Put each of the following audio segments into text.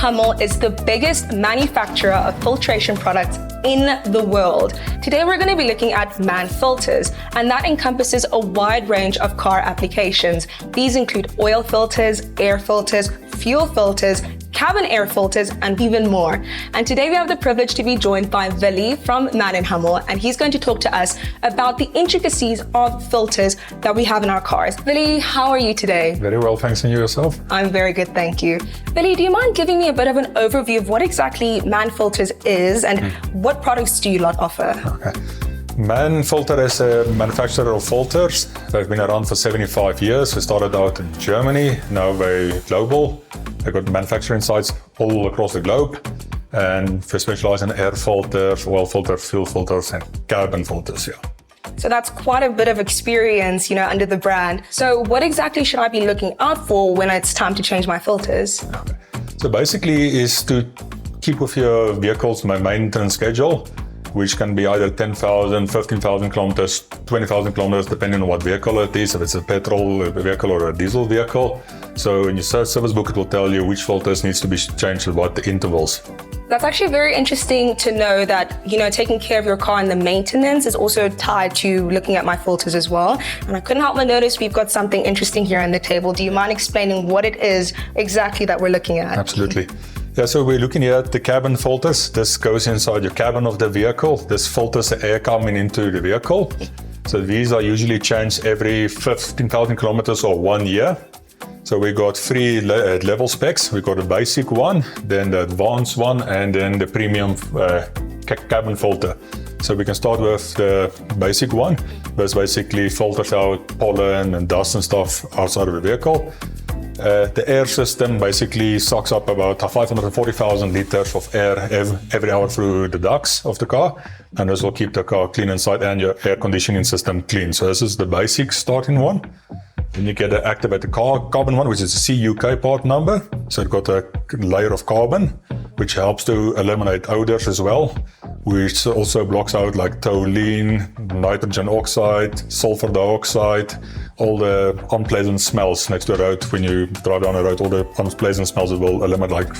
Hummel is the biggest manufacturer of filtration products in the world. Today we're going to be looking at Mann Filters, and that encompasses a wide range of car applications. These include oil filters, air filters, fuel filters, cabin air filters, and even more. And today we have the privilege to be joined by Willy from Mann Hummel, and he's going to talk to us about the intricacies of filters that we have in our cars. Willy, how are you today? Very well, thanks. And you yourself? I'm very good, thank you. Willy, do you mind giving me a bit of an overview of what exactly Mann Filters is and what products do you lot offer? Okay. Mann Filter is a manufacturer of filters. They've been around for 75 years. We started out in Germany, now we're global. They've got manufacturing sites all across the globe, and we specialize in air filters, oil filters, fuel filters, and cabin filters. Yeah. So that's quite a bit of experience, under the brand. So what exactly should I be looking out for when it's time to change my filters? Okay. So basically is to keep with your vehicle's maintenance schedule, which can be either 10,000, 15,000 kilometers, 20,000 kilometers, depending on what vehicle it is, if it's a petrol vehicle or a diesel vehicle. So in your service book, it will tell you which filters needs to be changed at what intervals. That's actually very interesting to know that, taking care of your car and the maintenance is also tied to looking at my filters as well. And I couldn't help but notice we've got something interesting here on the table. Do you mind explaining what it is exactly that we're looking at? Absolutely. Yeah, so we're looking here at the cabin filters. This goes inside your cabin of the vehicle. This filters the air coming into the vehicle. So these are usually changed every 15,000 kilometers or 1 year. So we got three level specs. We got a basic one, then the advanced one, and then the premium cabin filter. So we can start with the basic one. This basically filters out pollen and dust and stuff outside of the vehicle. The air system basically sucks up about 540,000 liters of air every hour through the ducts of the car, and this will keep the car clean inside and your air conditioning system clean. So this is the basic starting one. Then you get the activated carbon one, which is a CUK part number. So it's got a layer of carbon, which helps to eliminate odors as well, which also blocks out like toluene, nitrogen oxide, sulfur dioxide, all the unpleasant smells next to the road. When you drive down the road, all the unpleasant smells, it will eliminate like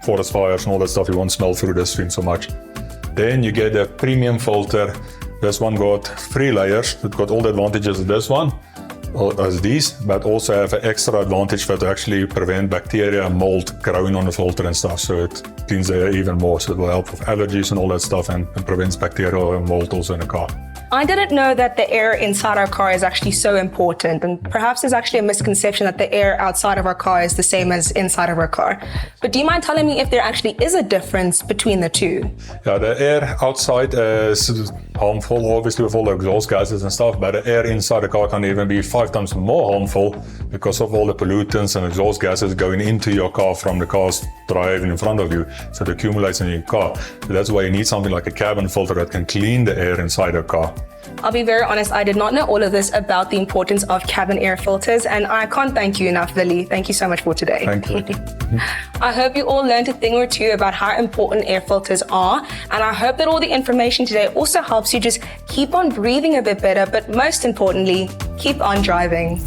forest fires and all that stuff. You won't smell through the screen so much. Then you get a premium filter. This one got 3 layers. It got all the advantages of this one, as these, but also have an extra advantage that actually prevent bacteria and mold growing on the filter and stuff. So it cleans the air even more. So it will help with allergies and all that stuff, and prevents bacteria and mold also in the car. I didn't know that the air inside our car is actually so important, and perhaps there's actually a misconception that the air outside of our car is the same as inside of our car. But do you mind telling me if there actually is a difference between the two? Yeah, the air outside is harmful, obviously, with all the exhaust gases and stuff, but the air inside the car can even be 5 times more harmful because of all the pollutants and exhaust gases going into your car from the cars driving in front of you. So it accumulates in your car. So that's why you need something like a cabin filter that can clean the air inside the car. I'll be very honest, I did not know all of this about the importance of cabin air filters, and I can't thank you enough, Willy. Thank you so much for today. Thank you. I hope you all learned a thing or two about how important air filters are, and I hope that all the information today also helps you just keep on breathing a bit better, but most importantly, keep on driving.